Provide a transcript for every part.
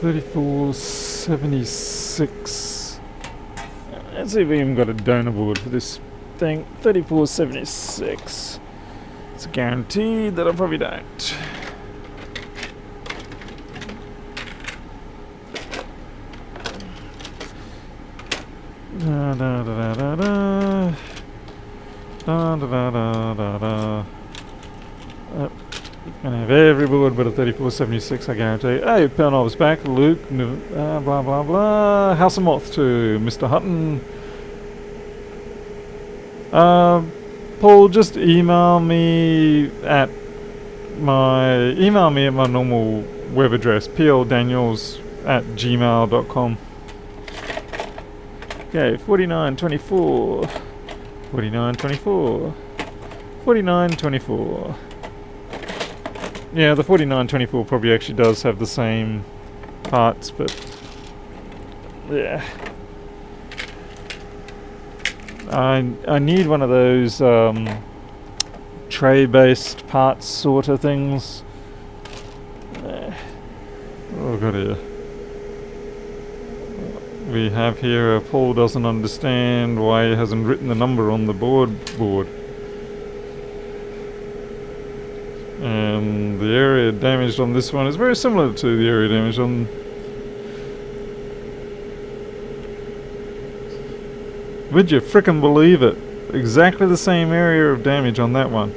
3476. Let's see if we even got a donor board for this thing. 3476. It's a guarantee that I probably don't. Da da da da da da da da da da. Gonna have every board but a 3476, I guarantee. Hey, Pelnova's back. Luke, blah blah blah. House of Moth to Mr. Hutton. Paul, just email me at my normal web address, pldaniels@gmail.com. Okay, 4924, 4924, 4924. Yeah, the 4924 probably actually does have the same parts, but yeah. I need one of those tray-based parts sort of things. What have we got here? We have here Paul doesn't understand why he hasn't written the number on the board. And the area damaged on this one is very similar to the area damaged on... Would you frickin' believe it? Exactly the same area of damage on that one.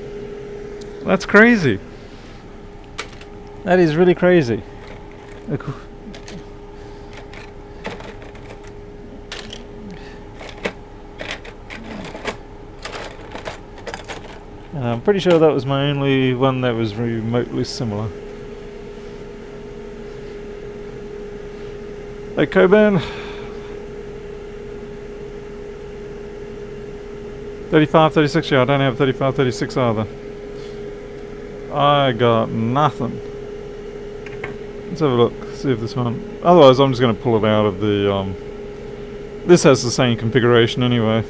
That's crazy. That is really crazy. And I'm pretty sure that was my only one that was remotely similar. Hey Coburn. 35, 36, yeah, I don't have 35, 36 either. I got nothing. Let's have a look, see if this one... Otherwise I'm just going to pull it out of the... This has the same configuration anyway.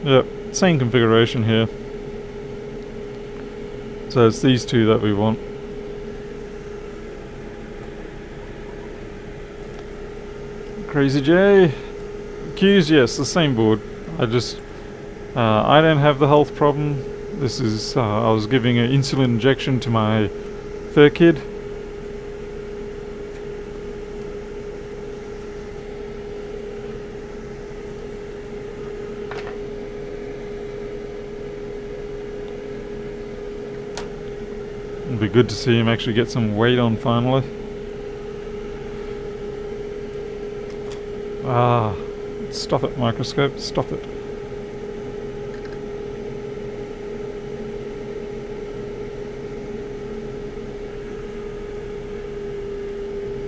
Yep, same configuration here. So it's these two that we want. Crazy J. Q's, yes, the same board. I don't have the health problem. This is, I was giving an insulin injection to my fur kid. It'd be good to see him actually get some weight on finally. Ah, stop it, microscope, stop it.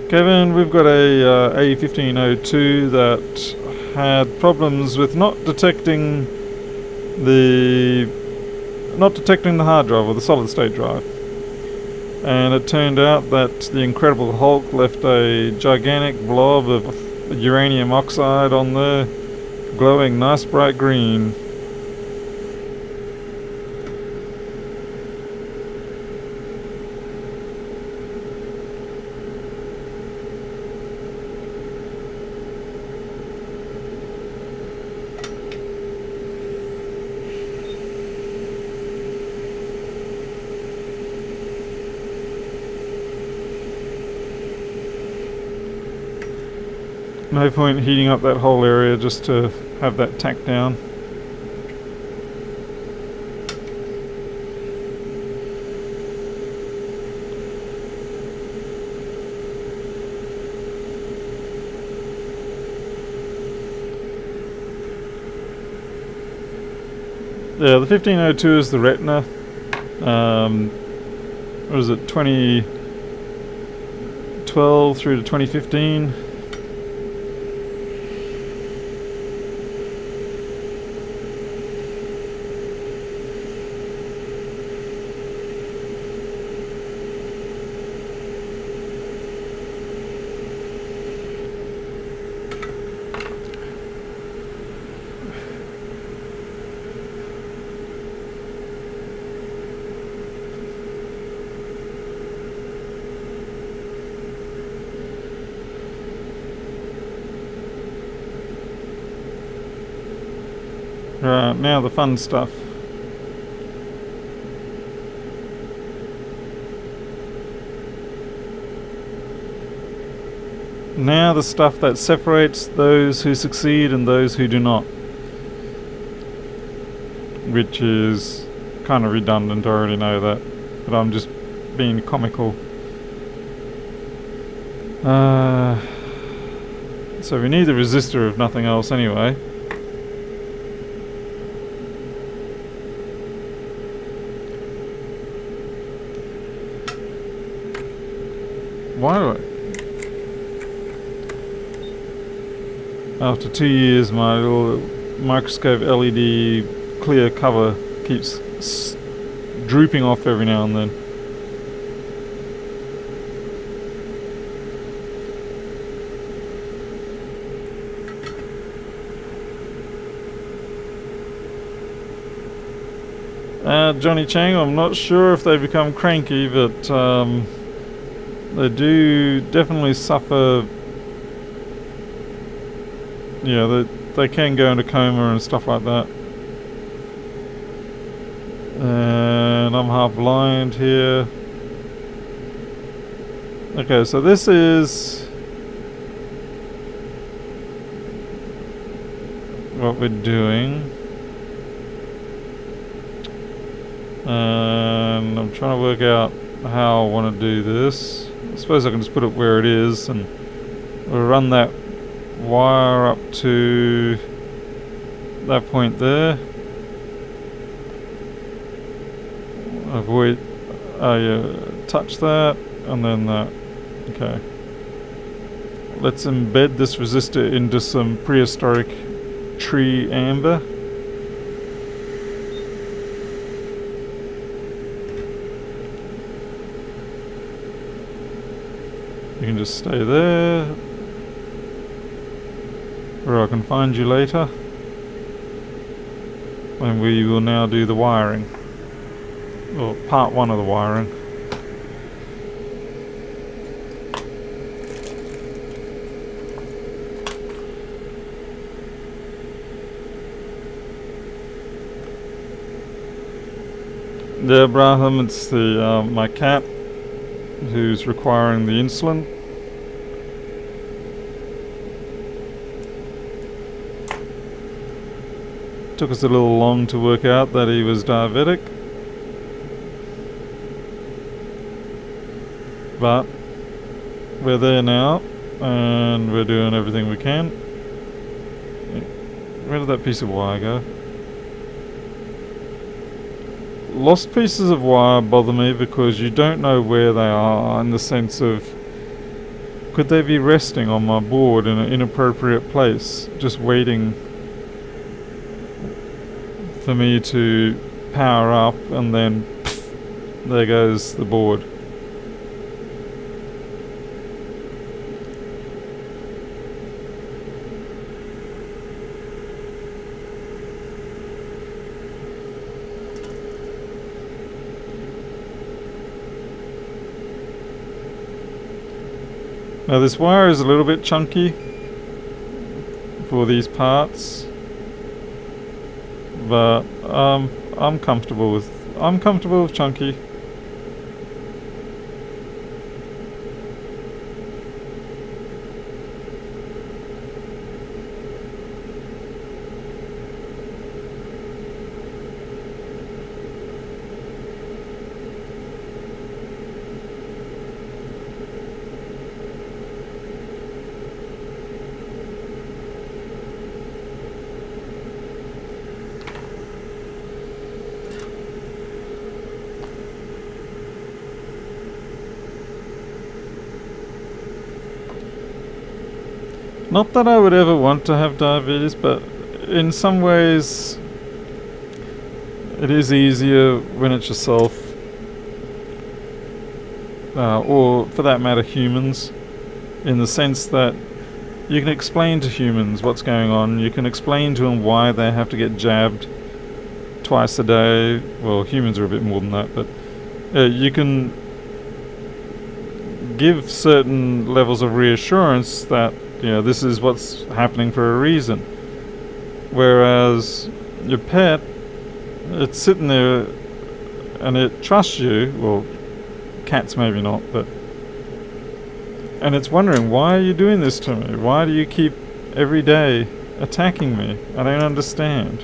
Kevin, we've got a A1502 that had problems with not detecting the hard drive or the solid state drive. And it turned out that the Incredible Hulk left a gigantic blob of uranium oxide on there, glowing nice bright green. No point heating up that whole area just to have that tacked down. Yeah, the 1502 is the Retina. What is it, 2012 through to 2015? Right, now the fun stuff. Now the stuff that separates those who succeed and those who do not. Which is kind of redundant, I already know that. But I'm just being comical. So we need the resistor if nothing else anyway. Why do I... After 2 years my little microscope LED clear cover keeps drooping off every now and then. Johnny Chang, I'm not sure if they become cranky, but they do definitely suffer. Yeah, they can go into coma and stuff like that. And I'm half blind here. Okay, so this is what we're doing. And I'm trying to work out how I want to do this. I suppose I can just put it where it is and we'll run that wire up to that point there. Avoid, touch that and then that. Okay. Let's embed this resistor into some prehistoric tree amber. You can just stay there, or I can find you later. And we will now do the wiring, or part one of the wiring. Yeah, Braham, it's the my cat who's requiring the insulin. Took us a little long to work out that he was diabetic, but we're there now and we're doing everything we can. Where did that piece of wire go? Lost pieces of wire bother me because you don't know where they are, in the sense of, could they be resting on my board in an inappropriate place, just waiting for me to power up, and then pff, there goes the board. Now this wire is a little bit chunky for these parts, but I'm comfortable with chunky. Not that I would ever want to have diabetes, but in some ways it is easier when it's yourself, or for that matter humans, in the sense that you can explain to humans what's going on, you can explain to them why they have to get jabbed twice a day. Well, humans are a bit more than that, but you can give certain levels of reassurance that, you know, this is what's happening for a reason. Whereas your pet, it's sitting there and it trusts you. Well, cats maybe not, but... And it's wondering, why are you doing this to me? Why do you keep every day attacking me? I don't understand.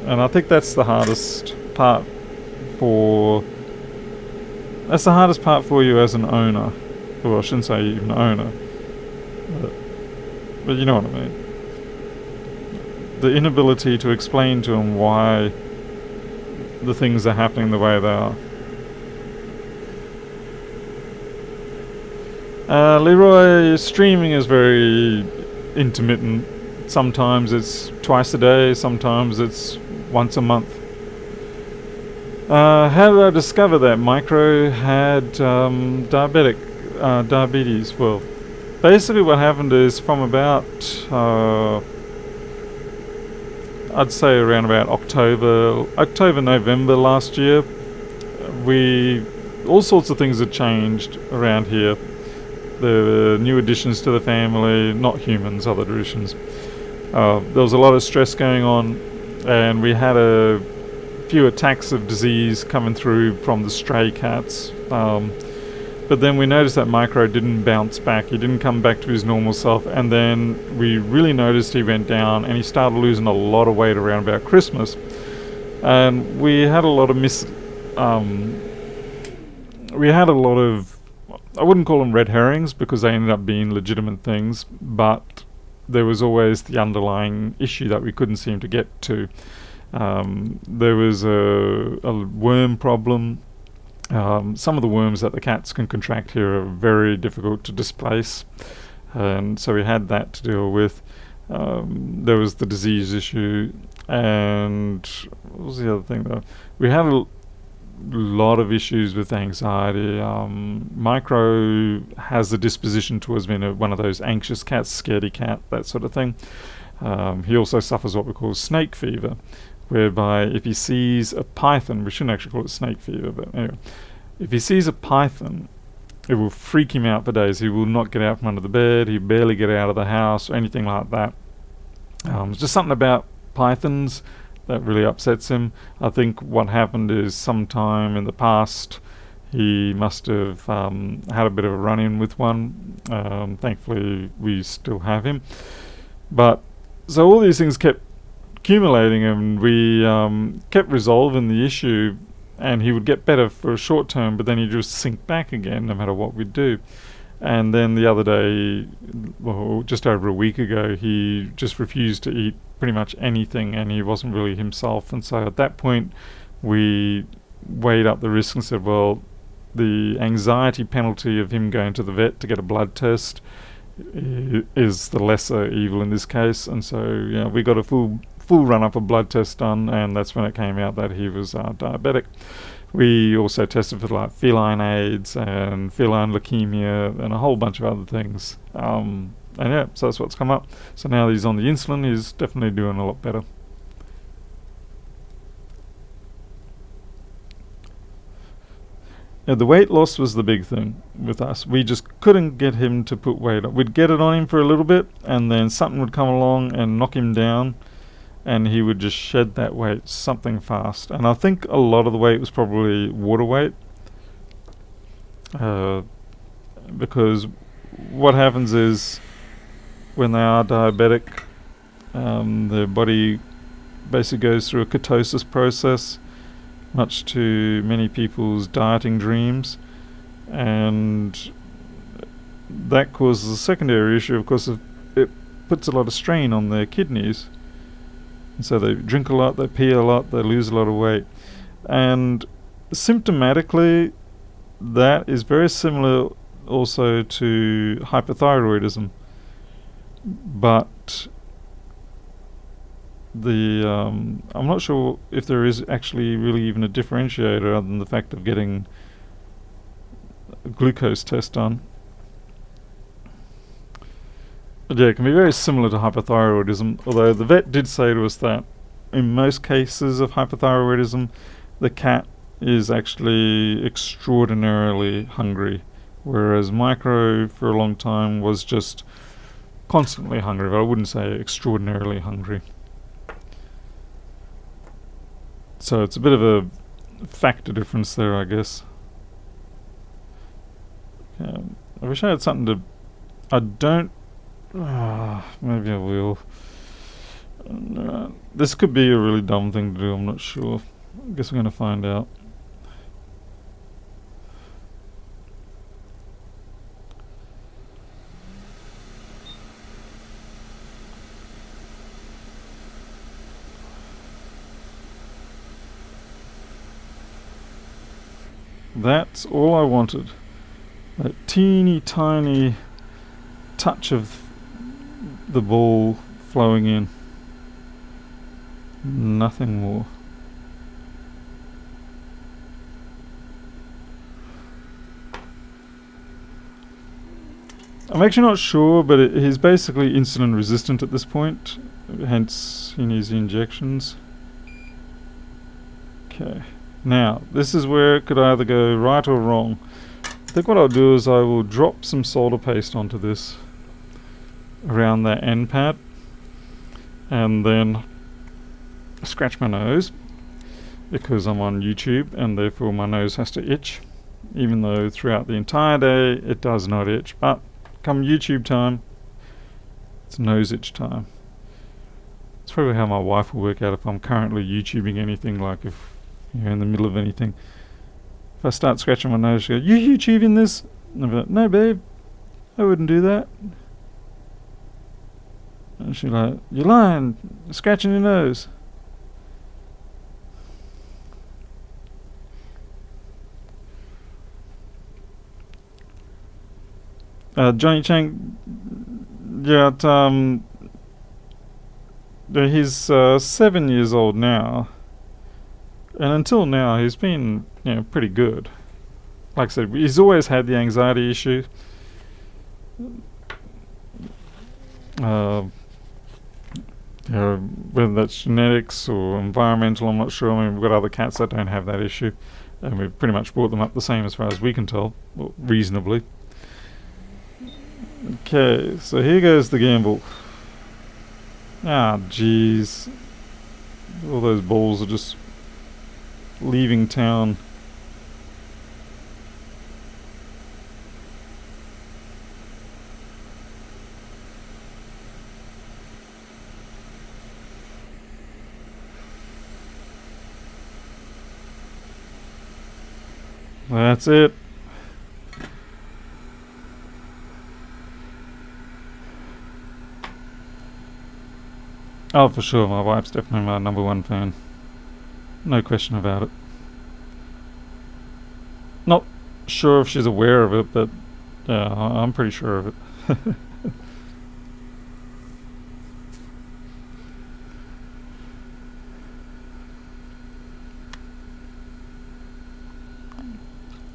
And I think that's the hardest part for... That's the hardest part for you as an owner. Well, I shouldn't say even owner. But you know what I mean. The inability to explain to them why the things are happening the way they are. Leroy, streaming is very intermittent. Sometimes it's twice a day, sometimes it's once a month. How did I discover that Micro had diabetes? Well, basically what happened is from about, I'd say around about October, November last year, all sorts of things had changed around here. There were new additions to the family, not humans, other additions. There was a lot of stress going on, and we had a few attacks of disease coming through from the stray cats. But then we noticed that Micro didn't bounce back. He didn't come back to his normal self, and then we really noticed he went down, and he started losing a lot of weight around about Christmas. And we had a lot of I wouldn't call them red herrings because they ended up being legitimate things, but there was always the underlying issue that we couldn't seem to get to. There was a worm problem. Some of the worms that the cats can contract here are very difficult to displace, and so we had that to deal with. There was the disease issue, and what was the other thing though? We had a lot of issues with anxiety. Micro has a disposition towards being one of those anxious cats, scaredy cat, that sort of thing. He also suffers what we call snake fever, whereby if he sees a python, we shouldn't actually call it snake fever, but anyway, if he sees a python, it will freak him out for days. He will not get out from under the bed, he'll barely get out of the house or anything like that. It's just something about pythons that really upsets him. I think what happened is sometime in the past he must have had a bit of a run-in with one. Thankfully we still have him. But so all these things kept accumulating, and we kept resolving the issue, and he would get better for a short term, but then he'd just sink back again no matter what we'd do. And then the other day, well, just over a week ago, he just refused to eat pretty much anything, and he wasn't really himself. And so at that point we weighed up the risk and said, well, the anxiety penalty of him going to the vet to get a blood test is the lesser evil in this case. And so yeah, we got a full run-up of blood tests done, and that's when it came out that he was diabetic. We also tested for like feline AIDS and feline leukemia and a whole bunch of other things. And yeah, so that's what's come up. So now he's on the insulin, he's definitely doing a lot better. Yeah, the weight loss was the big thing with us. We just couldn't get him to put weight on. We'd get it on him for a little bit, and then something would come along and knock him down, and he would just shed that weight something fast. And I think a lot of the weight was probably water weight, because what happens is when they are diabetic, their body basically goes through a ketosis process, much to many people's dieting dreams, and that causes a secondary issue. Of course, it puts a lot of strain on their kidneys, and so they drink a lot, they pee a lot, they lose a lot of weight. And symptomatically that is very similar also to hypothyroidism, but I'm not sure if there is actually really even a differentiator other than the fact of getting a glucose test done. But yeah, it can be very similar to hypothyroidism, although the vet did say to us that in most cases of hypothyroidism, the cat is actually extraordinarily hungry, whereas Micro for a long time was just constantly hungry, but I wouldn't say extraordinarily hungry. So it's a bit of a factor difference there, I guess. I wish I had something to... I don't... maybe I will. This could be a really dumb thing to do, I'm not sure. I guess we're going to find out. That's all I wanted. That teeny tiny touch of the ball flowing in. Nothing more. I'm actually not sure, but he's basically insulin resistant at this point, hence he needs the injections. Okay. Now, this is where it could either go right or wrong. I think what I'll do is I will drop some solder paste onto this around that end pad and then scratch my nose because I'm on YouTube and therefore my nose has to itch, even though throughout the entire day it does not itch, but come YouTube time it's nose itch time. It's probably how my wife will work out if I'm currently YouTubing anything, like if you're in the middle of anything. If I start scratching my nose, she goes, "You YouTubing this?" And I'll be like, "No babe, I wouldn't do that." And she's like, "You're lying, you're scratching your nose." Johnny Chang, yeah, he's 7 years old now. And until now, he's been, pretty good. Like I said, he's always had the anxiety issue. Whether that's genetics or environmental, I'm not sure. I mean, we've got other cats that don't have that issue. And we've pretty much brought them up the same as far as we can tell, well, reasonably. Okay, so here goes the gamble. Ah, jeez. All those balls are just leaving town. That's it. Oh, for sure, my wife's definitely my #1 fan. No question about it. Not sure if she's aware of it, but yeah, I'm pretty sure of it.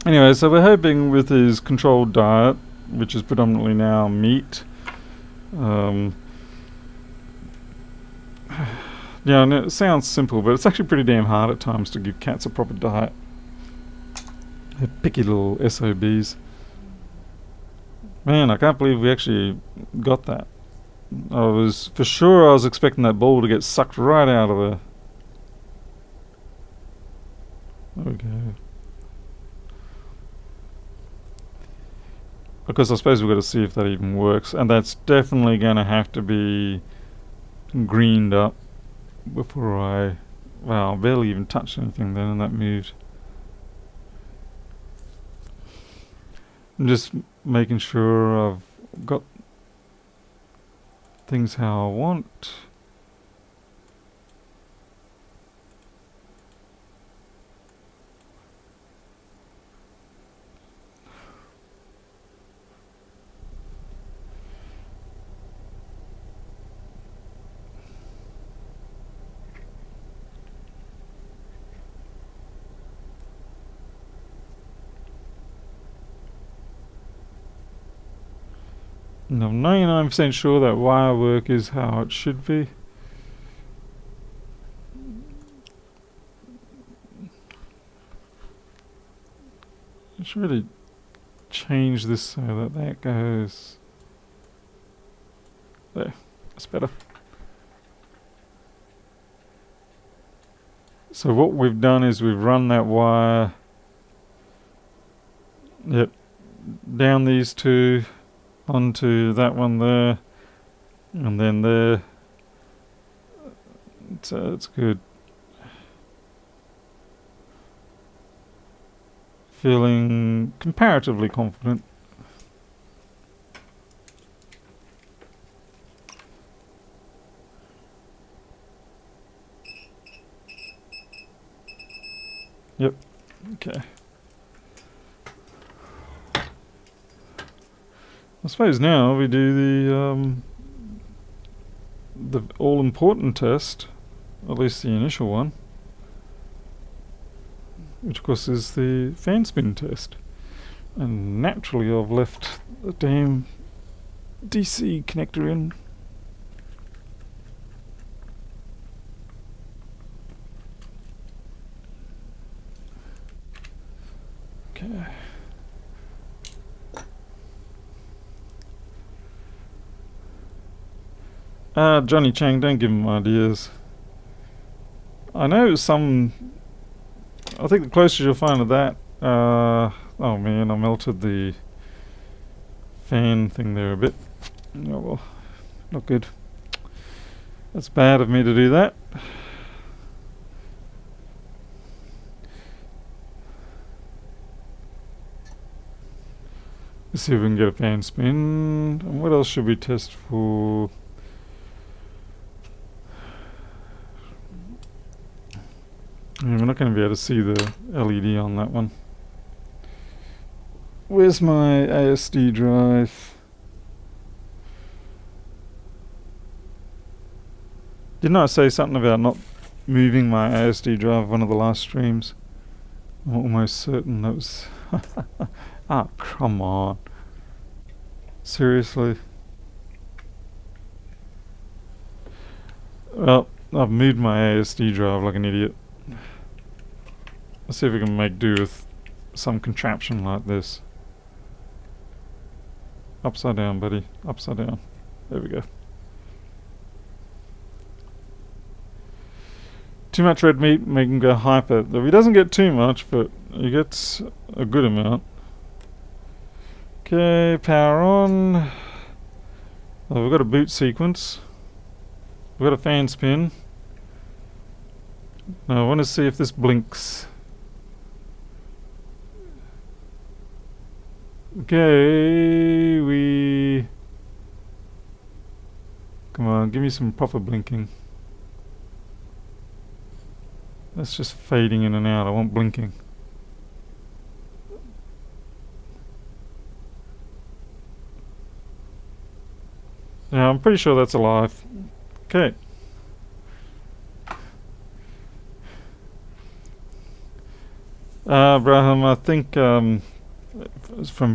Anyway, so we're hoping with his controlled diet, which is predominantly now meat, yeah, and it sounds simple, but it's actually pretty damn hard at times to give cats a proper diet. They're picky little SOBs. Man, I can't believe we actually got that. I was expecting that ball to get sucked right out of the... There we go. Because I suppose we've got to see if that even works, and that's definitely going to have to be greened up before I barely even touched anything then, and that moved. I'm just making sure I've got things how I want. And I'm 99% sure that wire work is how it should be. I should really change this so that goes There, that's better. So what we've done is we've run that wire, yep, down these two onto that one there, and then there. So it's good. Feeling comparatively confident. Yep. Okay. I suppose now we do the all-important test, at least the initial one, which of course is the fan spin test. And naturally I've left the damn DC connector in. Okay. Johnny Chang, don't give him ideas. I know some... I think the closest you'll find to that... oh man, I melted the fan thing there a bit. Oh well, not good. That's bad of me to do that. Let's see if we can get a fan spin. And what else should we test for? Yeah, we're not going to be able to see the LED on that one. Where's my ASD drive? Didn't I say something about not moving my ASD drive one of the last streams? I'm almost certain that was... Ah, come on. Seriously? Well, I've moved my ASD drive like an idiot. Let's see if we can make do with some contraption like this. Upside down, buddy. Upside down. There we go. Too much red meat, make him go hyper. Though he doesn't get too much, but he gets a good amount. Okay, power on. Oh, we've got a boot sequence. We've got a fan spin. Now I want to see if this blinks. Okay, we... Come on, give me some proper blinking. That's just fading in and out, I want blinking. Yeah, I'm pretty sure that's alive. Okay. Braham, I think from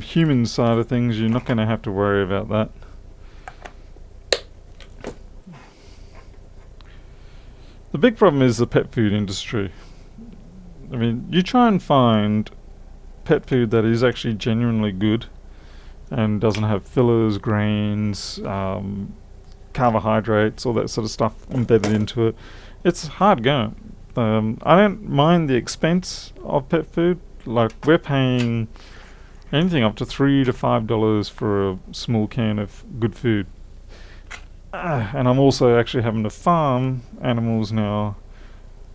human side of things, you're not going to have to worry about that. The big problem is the pet food industry. I mean, you try and find pet food that is actually genuinely good and doesn't have fillers, grains, carbohydrates, all that sort of stuff embedded into it. It's hard going. I don't mind the expense of pet food. Like, we're paying anything up to $3 to $5 for a small can of good food. And I'm also actually having to farm animals now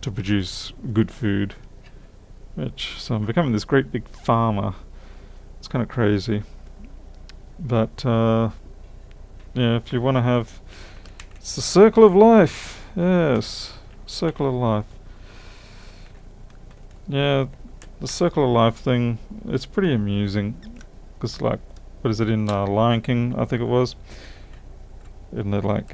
to produce good food. So I'm becoming this great big farmer. It's kind of crazy. But, yeah, if you want to have... It's the circle of life. Yes, circle of life. Yeah, the circle of life thing, it's pretty amusing. Because, like, what is it in Lion King, I think it was? And they're like,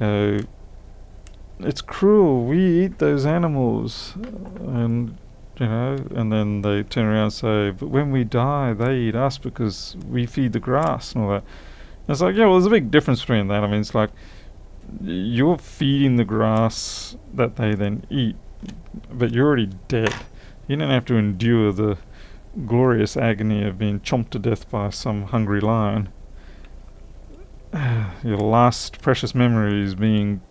it's cruel, we eat those animals. And, you know, and then they turn around and say, but when we die, they eat us because we feed the grass and all that. And it's like, yeah, well, there's a big difference between that. I mean, it's like, you're feeding the grass that they then eat, but you're already dead. You don't have to endure the glorious agony of being chomped to death by some hungry lion. your last precious memories being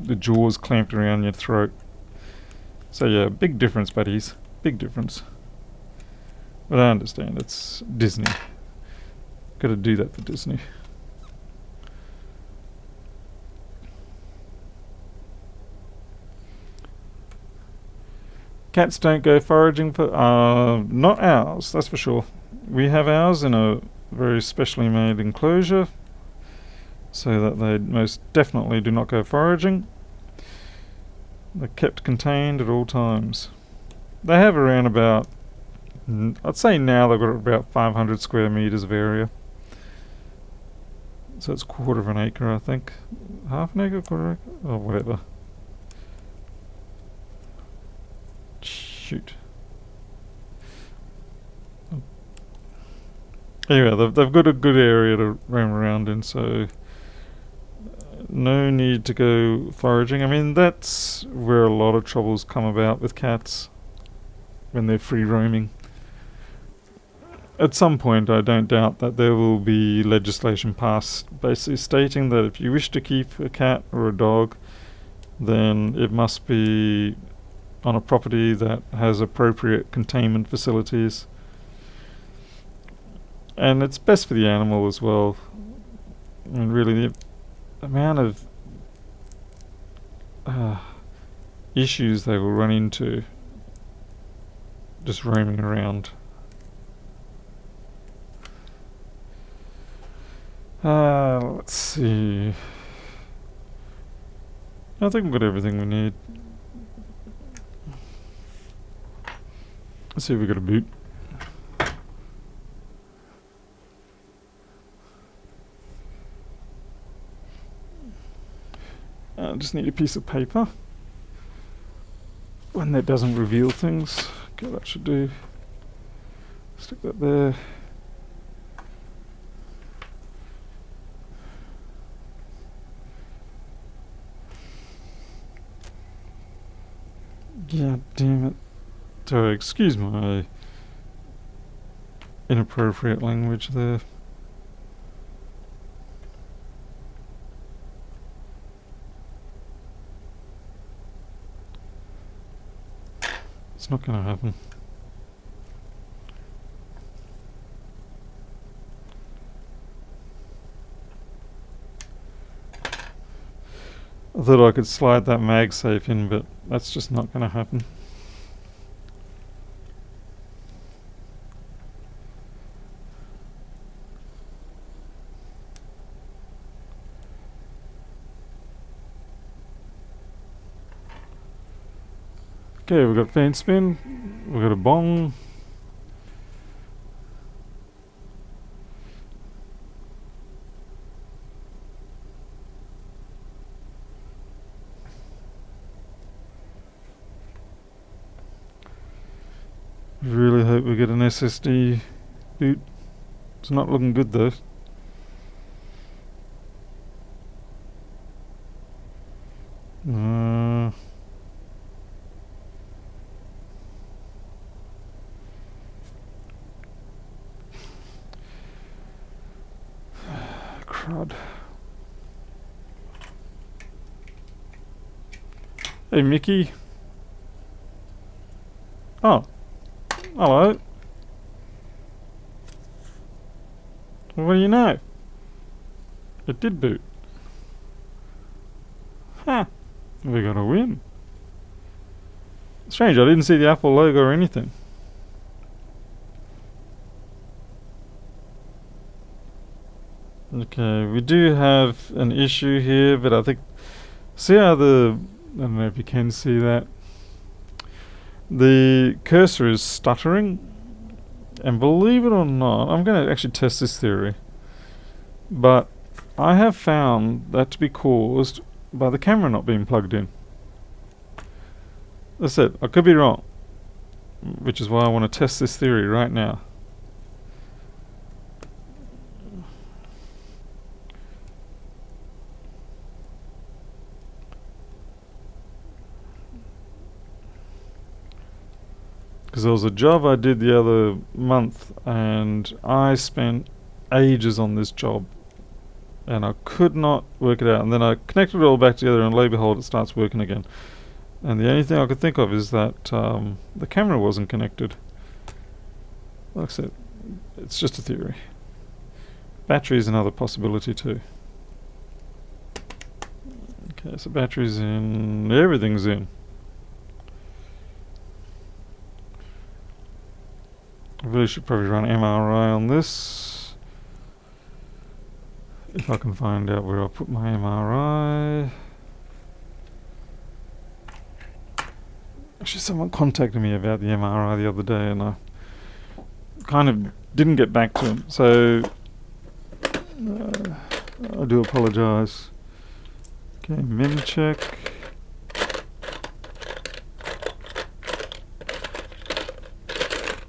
the jaws clamped around your throat. So yeah, big difference, buddies. Big difference. But I understand, it's Disney. Gotta do that for Disney. Cats don't go foraging for... not ours, that's for sure. We have ours in a very specially made enclosure, so that they most definitely do not go foraging. They're kept contained at all times. They have around about... I'd say now they've got about 500 square meters of area. So it's a quarter of an acre, I think. Half an acre, quarter acre? Or whatever. Shoot. Anyway, they've got a good area to roam around in, so no need to go foraging. I mean, that's where a lot of troubles come about with cats when they're free roaming. At some point, I don't doubt that there will be legislation passed basically stating that if you wish to keep a cat or a dog, then it must be on a property that has appropriate containment facilities. And it's best for the animal as well. I mean, really, the amount of issues they will run into just roaming around. Let's see. I think we've got everything we need. Let's see if we got a boot. I just need a piece of paper. One that doesn't reveal things. Okay, that should do. Stick that there. God damn it. So excuse my inappropriate language there. It's not gonna happen. I thought I could slide that MagSafe in, but that's just not gonna happen. Okay, we've got fan spin, we've got a bong. Really hope we get an SSD boot. It's not looking good though. Crud. Hey Mickey. Oh. Hello. What do you know? It did boot. Huh. We got a win. Strange, I didn't see the Apple logo or anything. Okay, we do have an issue here, but I think... See how the... I don't know if you can see that. The cursor is stuttering. And believe it or not, I'm going to actually test this theory. But I have found that to be caused by the camera not being plugged in. That's it. I could be wrong. Which is why I want to test this theory right now. Because there was a job I did the other month and I spent ages on this job. and I could not work it out. And then I connected it all back together, and lo and behold, it starts working again. And the only thing I could think of is that the camera wasn't connected. Like I said, it's just a theory. Battery is another possibility too. Okay, so battery's in, everything's in. I really should probably run MRI on this. If I can find out where I put my MRI. Actually, someone contacted me about the MRI the other day, and I kind of didn't get back to him, so I do apologise. Okay, mem check.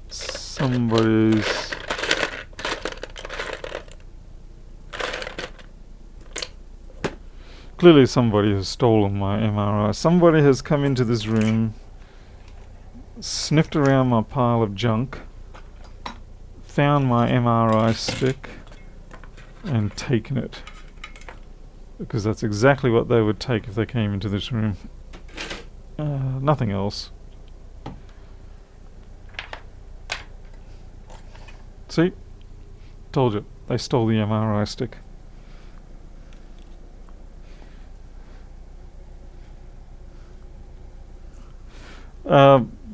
Somebody's clearly somebody has stolen my MRI. Somebody has come into this room, sniffed around my pile of junk, found my MRI stick, and taken it. Because that's exactly what they would take if they came into this room. Nothing else. See? Told you. They stole the MRI stick.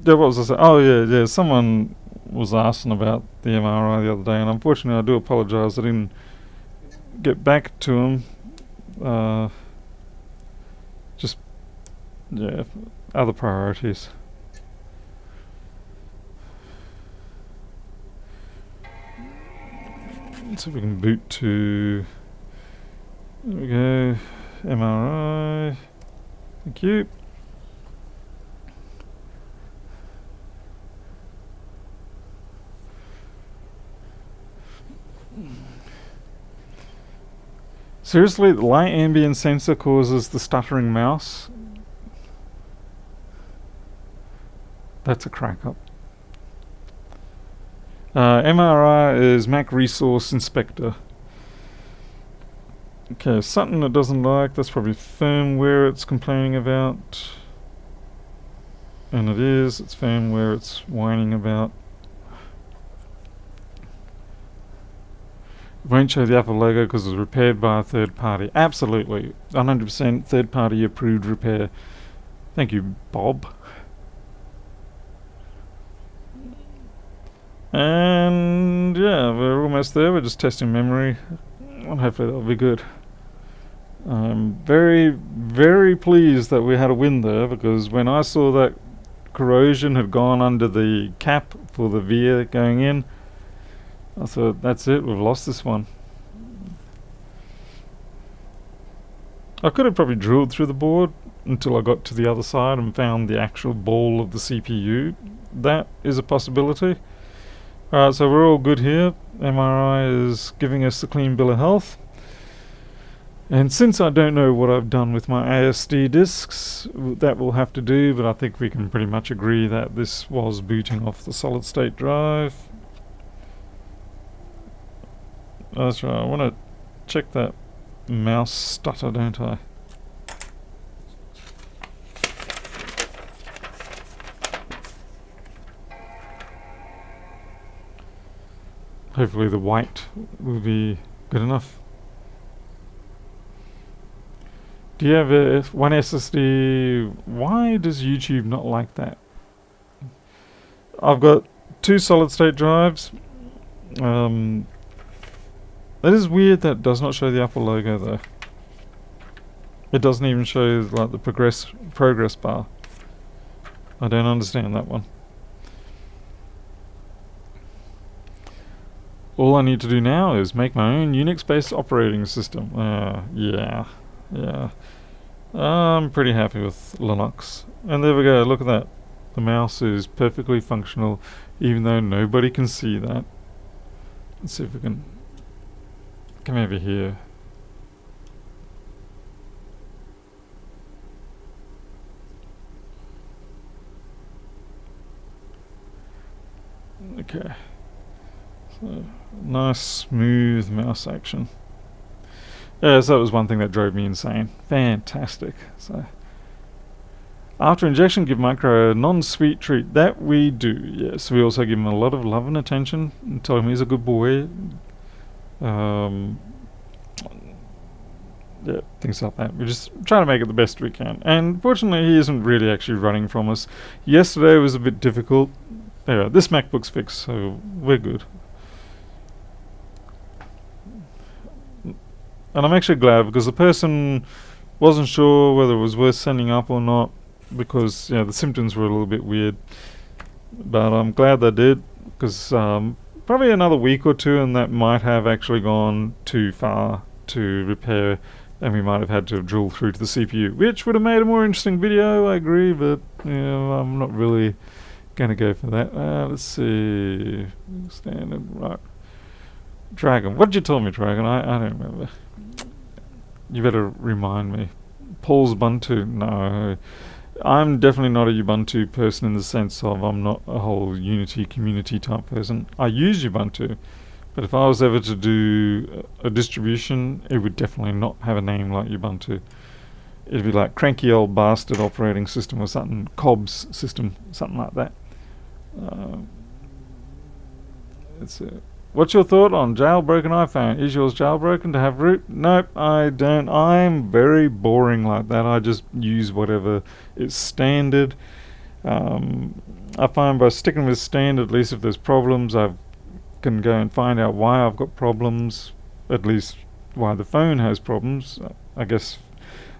What was I saying? Oh yeah, someone was asking about the MRI the other day, and unfortunately I do apologise, I didn't get back to him. Just, yeah, other priorities. Let's see if we can boot to, there we go, MRI, thank you. Seriously, the light ambient sensor causes the stuttering mouse? That's a crack up. MRI is Mac Resource Inspector. Okay, something it doesn't like, that's probably firmware it's complaining about. And it is, it's firmware it's whining about. It won't show the Apple logo because it was repaired by a third party. Absolutely. 100% third party approved repair. Thank you, Bob. And yeah, we're almost there. We're just testing memory. And hopefully that'll be good. I'm very, very pleased that we had a win there, because when I saw that corrosion had gone under the cap for the VIA going in, I thought, that's it, we've lost this one. I could have probably drilled through the board until I got to the other side and found the actual ball of the CPU. That is a possibility. Alright, so we're all good here. MRI is giving us a clean bill of health. And since I don't know what I've done with my ASD disks, that will have to do, but I think we can pretty much agree that this was booting off the solid state drive. That's right, I want to check that mouse stutter, don't I? Hopefully the white will be good enough. Do you have a one SSD? Why does YouTube not like that? I've got 2 solid state drives. That is weird that does not show the Apple logo though. It doesn't even show like the progress bar. I don't understand that one. All I need to do now is make my own Unix-based operating system. Yeah. I'm pretty happy with Linux. And there we go, look at that. The mouse is perfectly functional, even though nobody can see that. Let's see if we can come over here. Okay. So, nice smooth mouse action. Yeah, so that was one thing that drove me insane. Fantastic. So after injection, give Micro a non-sweet treat. That we do, yes. We also give him a lot of love and attention and tell him he's a good boy. Yeah, things like that. We're just trying to make it the best we can. And fortunately, he isn't really actually running from us. Yesterday was a bit difficult. Anyway, this MacBook's fixed, so we're good. And I'm actually glad because the person wasn't sure whether it was worth sending up or not because the symptoms were a little bit weird. But I'm glad they did because probably another week or two and that might have actually gone too far to repair. And we might have had to drill through to the CPU, which would have made a more interesting video, I agree, but I'm not really going to go for that. Let's see. Standard, right. Dragon. What did you tell me, Dragon? I don't remember. You better remind me. Paul's Ubuntu. No. I'm definitely not a Ubuntu person in the sense of I'm not a whole Unity community type person. I use Ubuntu. But if I was ever to do a distribution, it would definitely not have a name like Ubuntu. It'd be like Cranky Old Bastard Operating System or something, Cobb's System, something like that. What's your thought on jailbroken iPhone? Is yours jailbroken to have root? Nope, I don't. I'm very boring like that. I just use whatever is standard. I find by sticking with standard, at least if there's problems, I can go and find out why I've got problems, at least why the phone has problems. I guess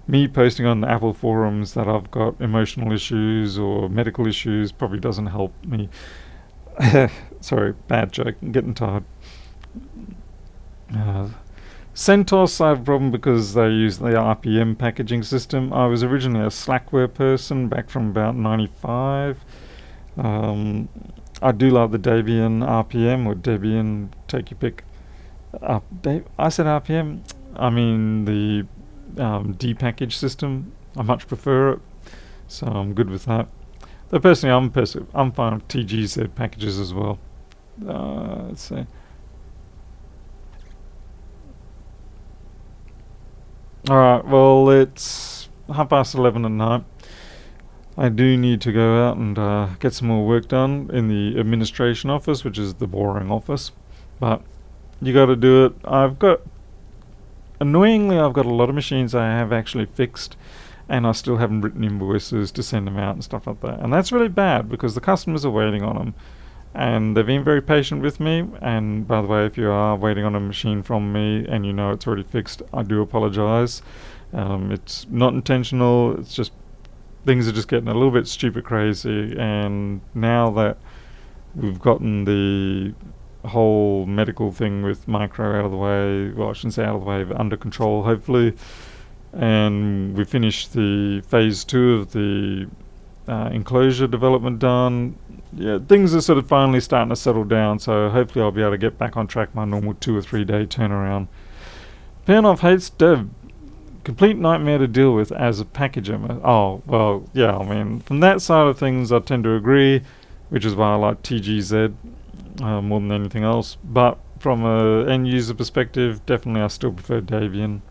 me posting on the Apple forums that I've got emotional issues or medical issues probably doesn't help me. Sorry, bad joke. I'm getting tired. CentOS, I have a problem because they use the RPM packaging system. I was originally a Slackware person back from about 95. I do like the Debian RPM or Debian, take your pick. I said RPM. I mean the depackage system. I much prefer it, so I'm good with that. Though personally, I'm fine with TGZ packages as well. Let's see. Alright, well, it's 11:30 at night. I do need to go out and get some more work done in the administration office, which is the boring office. But you got to do it. Annoyingly, I've got a lot of machines I have actually fixed, and I still haven't written invoices to send them out and stuff like that. And that's really bad because the customers are waiting on them. And they've been very patient with me. And by the way, if you are waiting on a machine from me and you know it's already fixed, I do apologize. It's not intentional. It's just things are just getting a little bit stupid crazy. And now that we've gotten the whole medical thing with Micro out of the way, well, I shouldn't say out of the way, but under control, hopefully, and we finished the phase 2 of the enclosure development done. Yeah, things are sort of finally starting to settle down, so hopefully I'll be able to get back on track my normal 2 or 3 day turnaround. Panoff hates dev. Complete nightmare to deal with as a packager. Oh, well, yeah, I mean, from that side of things I tend to agree, which is why I like TGZ more than anything else. But from a end user perspective, definitely I still prefer Debian.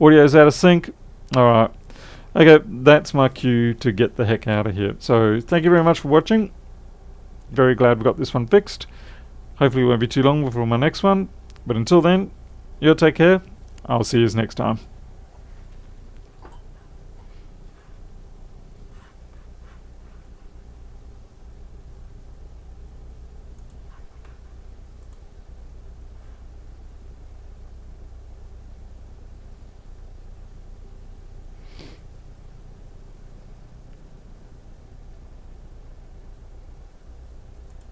Audio's out of sync. Alright. Okay, that's my cue to get the heck out of here. So, thank you very much for watching. Very glad we got this one fixed. Hopefully it won't be too long before my next one. But until then, you take care. I'll see you next time.